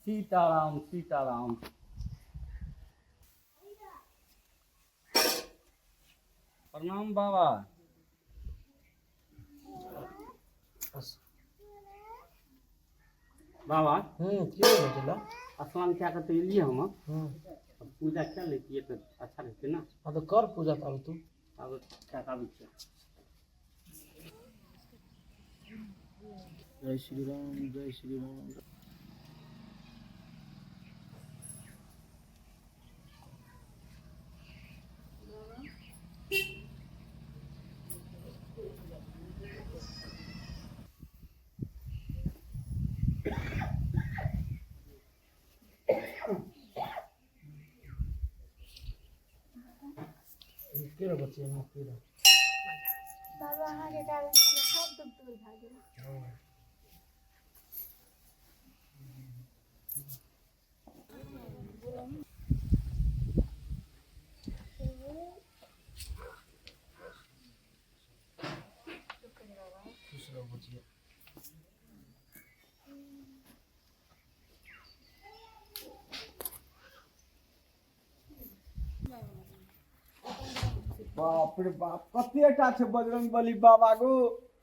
सीताराम सीताराम। प्रणाम बाबा। बाबा क्या बोला? स्नान क्या करते लिए हम अब पूजा क्या लेती तो अच्छा रहते ना। हाँ तो कर पूजा कर तू। अब क्या का बिचा जय श्री राम जय श्री राम। केरा बच्चे ना केरा बाबा अहाँ के कारण से सब दुख दूर भ गेल। खुश रहो बच्चे। बाप रे बाप कतेटा छै बजरंग बली बाबा गो।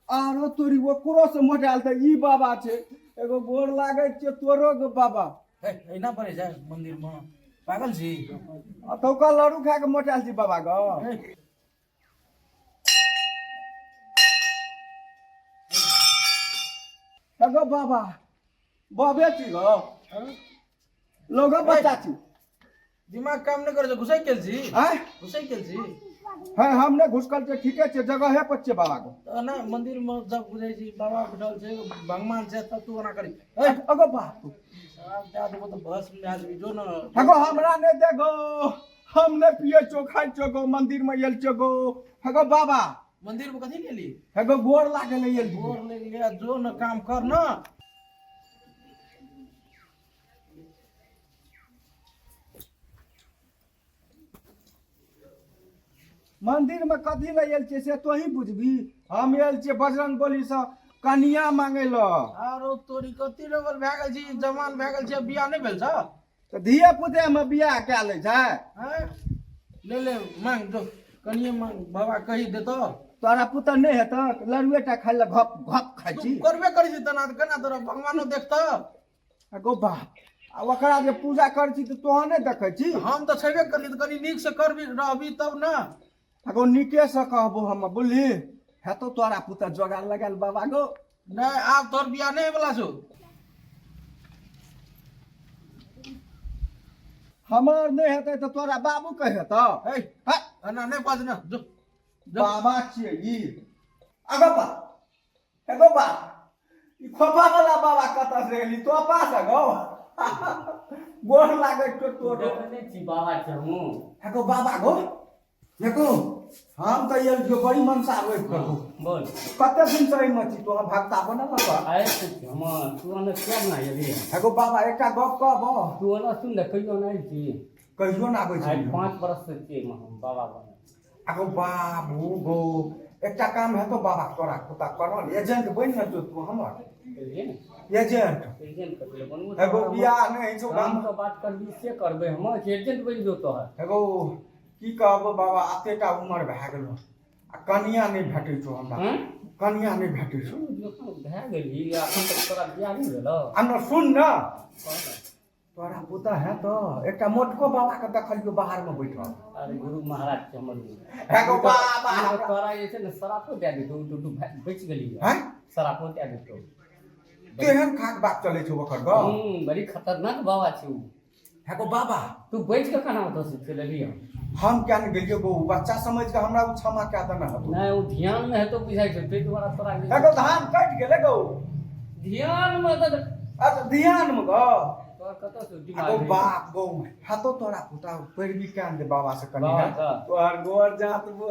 आरो तोरी ओकरो से मोटाल त ई बाबा छै। एगो गोर लागै छै तोरो गो बाबा। ऐना पड़े जा मंदिर में पागल छी। अतौका लड़ू खा के मोटाल छी बाबा गो। एगो बाबा बाबे छी गो। लोगो बच्चा छी। दिमाग काम नहीं करे घुसाई केल छी। हैं घुसाई केल छी। है हमने घुसकल छै ठीके छै जगह है पर छै बाबा गो। तो ना मंदिर में जब बुझाई छी बाबा बैठल छे भगवान से तब तू ना करी। एगो बाप शराब दे देबो तो बस में आदमी जो ना। एगो हमरा ने देगो। हम ने पिए छो खाई छो गो मंदिर में एल छो गो। एगो बाबा मंदिर में कथी लेली? एगो गोर लागे ले एल गोर ले लिया जो ना काम कर ना। मंदिर में कथी ले एल छे से तो ही बुझबी। हम एल छे बजरंग बली से कनिया मांगे ल। आरो तोरी कथी लेवल भए गेल छी जवान भए गेल छी बियाह नहीं भेल छ। तो धिया पुते में बियाह क्या ले छै। हैं ले ले मांग जो कनिए मांग बाबा कही देतो। तोरा पुत्र नहीं है तो लड़ुएटा खाई ले घप घप खाई तू छी। करबे करी छी तना केना तोरा भगवानो देखता। एगो बाप आ ओकरा जे पूजा कर छी तो तोह नहीं देखे छी। हम तो छेबे करी तो कनी नीक से करबी रहबी तब ना। एगो नीके से कहबो हम बुझली। है तो तोरा पुत्र जोगाड़ लगाल बाबा गो। नहीं आप तोर बियाह नहीं वाला छो। हमार नहीं हेते तो तोरा बाबू कहे तो। ए ना नहीं बाज ना जो जो बाबा छिए ई। एगो बा एगो बा ई खोपा वाला बाबा कतऽ से एली तो पास गो। गोर लागे तो तोरो। देखने छी बाबा के हम एगो बाबा गो। देखो हम तो एल जो बड़ी मनसा होइत करू। बोल कते दिन से एहि मची तो भक्ता बनल बा। आए तो हम तू ने क्या ना ये एगो बाबा एकटा गप कहबो। तू ना सुन ले कहियो नहीं छी। कहियो ना आबै आइ छै। 5 बरस से छी हम बाबा बने। एगो बाबू गो एकटा काम है तो बाबा तोरा पुता करल एजेंट बन न जो तू हमर बुझलिए ना एजेंट। एजेंट कर ले बनू। एगो बियाह नहीं छौ काम गाम। का बात कर ली से करबे हम एजेंट बन जो तो है। एगो की कहबो बाबा अतेटा उमर भए गेलो आ कनिया नहीं भेटै छौ हमरा। हैं कनिया नहीं भेटै छौ। भए गेली एखन तक तोरा बियाह नहीं भेलो। अन्न सुन न तोरा पुता है तो एकटा मोटको बाबा के देखलियो बाहर में बैठल। अरे गुरु महाराज के हमर एगो बाबा तोरा जे छै ने सराफो दे देतो टू बेच गेली हैं सराफो दे देतो। केहन खाक बात चलै छौ ओकर गो। बड़ी खतरनाक बाबा छै उ। एगो बाबा तू बैठ के खाना तो से चले लियो। हम क्या नहीं गेलियो गो बच्चा समझ के हमरा उ क्षमा क्या देना हतो। नहीं वो ध्यान में है तो बुझाई छै ते द्वारा तोरा एगो धान कट गेले गो। ध्यान में तो अच्छा ध्यान में गो। तोर कत से एगो दिमाग बाप गो हाथो तोरा पुता पैरवी क्या दे बाबा से कनी बाबा है। का? तोहर गोर जात बु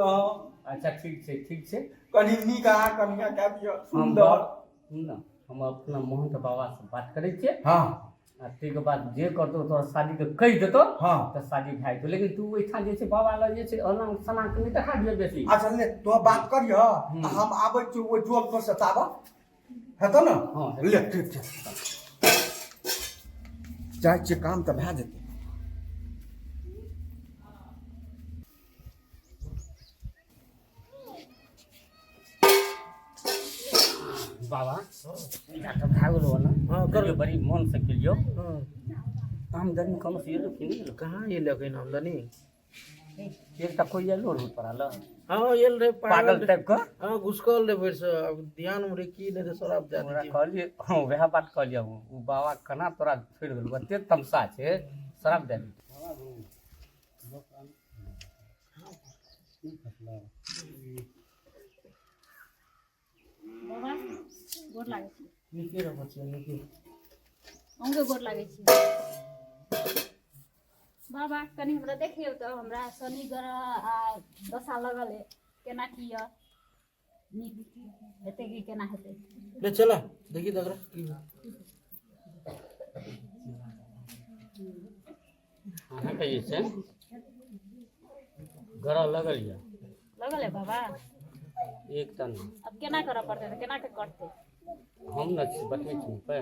अच्छा ठीक छै कनी निका कनिया क्या दियो हम सुंदर। सुन ना हम अपना मोहन के बाबा से बात करे छियै। हां आ के बाद जे करतो तोरा शादी के कहि देतो हां तो शादी भाई तो लेकिन तू ओइठा जे छै बाबा लग जे छै अना सना के नहीं देखा दियो बेसी। अच्छा ले तो बात करियो हम आबै छी ओ जोल पर से ताबा हेतो ना। हां ले ठीक छै। जाइ छियै काम तऽ भए जेतै। बाबा इधर तो भाग लो ना। हाँ, कर। बड़ी मन से खेलियो। हाँ आमदनी कम से ये लोग की नहीं कहाँ ये लगे आमदनी। एक तक कोई ये लोड हो पड़ा ला हाँ ये रे पागल टाइप का। हाँ घुसकल रे फिर से अब ध्यान में रे की नहीं तो शराब दे हमरा दीजिए। कहलिए हां वह बात कहलिए वो बाबा कना तोरा छोड़ देल बते तमसा छे शराब दे दी। बाबा गोर लागै छी। निके रे बच्चा निके। अहूँके गोर लागै छी। बाबा कनि हमरा देखियौ तऽ हमरा शनि ग्रह आ दशा लगल है केना की यऽ नीक हेतै कि केना हेतै। ले चला देखी दगरा की अहाँ कहिए से घर लगल या लगल है बाबा। एक टन अब केना करऽ पड़तै तऽ केना के करतै। हम न बतबै छी पे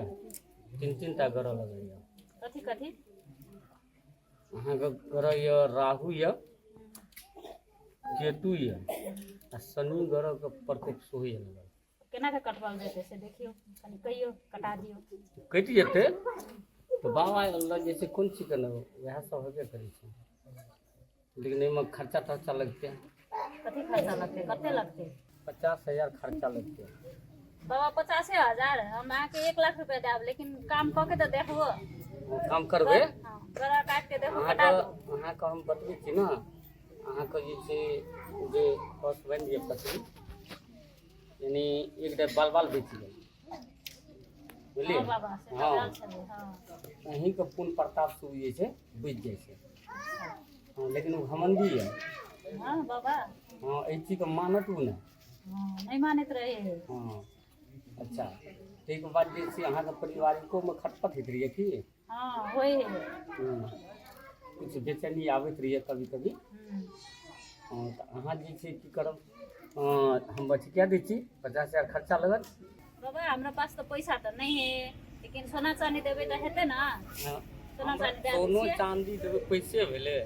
तीन टा घर लगल या। कथी कथी अहाँ के घर या राहु या केतु या आ शनि ग्रह के प्रकोप सोही लगल। केना के कटवाल जेतै से देखियौ कनि कहियौ कटा दियौ। कटि जेतै तो बाबा अल्लाह जैसे कोन चीज के न वह सब हेबे करै छै लेकिन एहिमे खर्चा तर्चा लगतै। कथी खर्चा लगतै कते लगतै। 50,000 खर्चा लगतै। बाबा 50,000 हम अहाँके 1 लाख रुपया देब लेकिन काम कऽ के तऽ देखबो। वो काम करबै हाँ गला काट के देखो अहाँ कटा दो। हम बतबै छी ने अहाँके जे छै जे हसबैंड जे पत्नी यानी एक टा बाल बाल बेची गेल बुझलिए। हाँ बाबा से हाँ बताल छलै हाँ। अहींके पूर्ण प्रताप से जे छै बुझि जाइ छै। हाँ लेकिन वो घमंडी है। हाँ बाबा हाँ एहि चीजके मानत ओ नहि। हाँ नहीं मानैत रहे है। हाँ अच्छा ताहिके बाद जे छै अहाँके पारिवारिकोमे खटपट होइत रहिए कि हाँ होय है। किछु बेचैनी आबैत रहिए कभी कभी। हाँ तऽ अहाँ जे छै की करब हम बचिया दै छी 50,000 खर्चा लगत। बाबा हमरा पास तो पैसा तो नहीं है लेकिन सोना चांदी देबै तऽ हेतै ना। हाँ, सोना चांदी दे सोनो दियै। चांदी देबै पैसे भेलै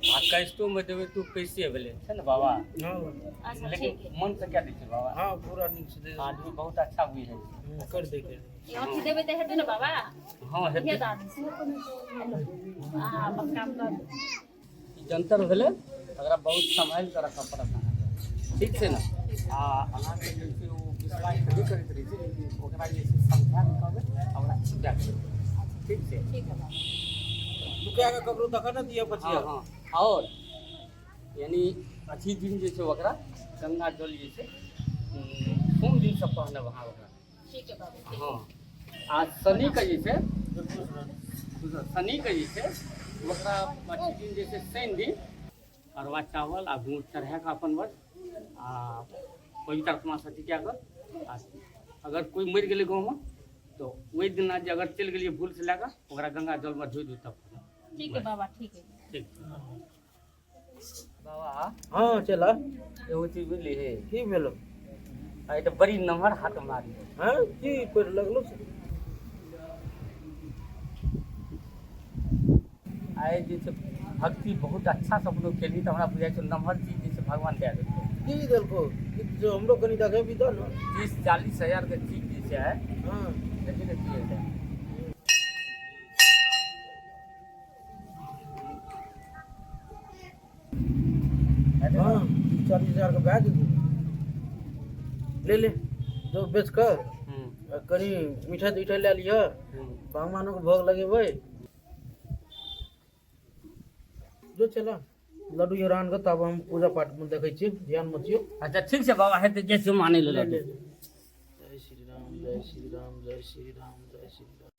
आ कैस्टोमे देबै तो पैसे भेलै छै ने बाबा। हाँ अच्छा लेकिन ठीक है। मन से क्या दै छै बाबा हाँ पूरा नीक से दे आदमी बहुत अच्छा बुझै छै। कर दे कर ये अथी देबै तऽ हेतै ना बाबा। हाँ ये हेतै दादी हाँ अपन काम कर दो। ई जंतर भेलै एकरा बहुत संभालि कऽ रखऽ पड़त अहाँके ठीक छै ने। आ अहाँके जे छै ओ विश्वास नहि करैत रहै छै लेकिन ओकरा जे छै समझा कऽ कहबै आ ओकरा छिटा देबै ठीक छै। ठीक है बाबा। तू क्या का ककरो दखा ना दिया बचिया। हाँ हाँ और यानी अथी दिन जे छै ओकरा गंगा जल जे छै कोन दिन से पहने वहाँ ओकरा। ठीक है बाबा। हाँ आ शनि के जे छै शनि के जे छै ओकरा अथी दिन जे छै शनि दिन अरवा चावल आ गुड़ चढ़ा कऽ अपन बस आ पवित्र आत्मा से अथी कए कऽ आ अगर कोई मरि गेलै गाँवमे तो ओहि दिना जे अगर चलि गेलियै भूल से लए कऽ ओकरा गंगा जलमे धोइ दू तब ठीक है बाबा ठीक है। ठीक बाबा हाँ चला एगो चीज बुझलिही की भेलो। आ तऽ बड़ी नम्हर हाथ मारी हाँ की पर लगलो से आइ जे छै भक्ति बहुत अच्छा से अपनो केली तऽ हमरा बुझाइ छै नम्हर चीज जे छै भगवान दए देलकै। की देलको कि जो हमरो कनी देखे भी दो ना। 30-40 हजार के चीज जे छै हाँ देखी ने की है हाँ 40,000 का बैग ले ले जो बेच कर कनी मीठा तीठा ले लिया भगवानों को भोग लगेबै जो चला लड्डू योरान का तब हम पूजा पाठ में देखै छियै ध्यान मत दियो। अच्छा ठीक छै बाबा हेतै जे छै मानै ले ले ले जय श्री राम जय श्री राम जय श्री राम जय श्री राम।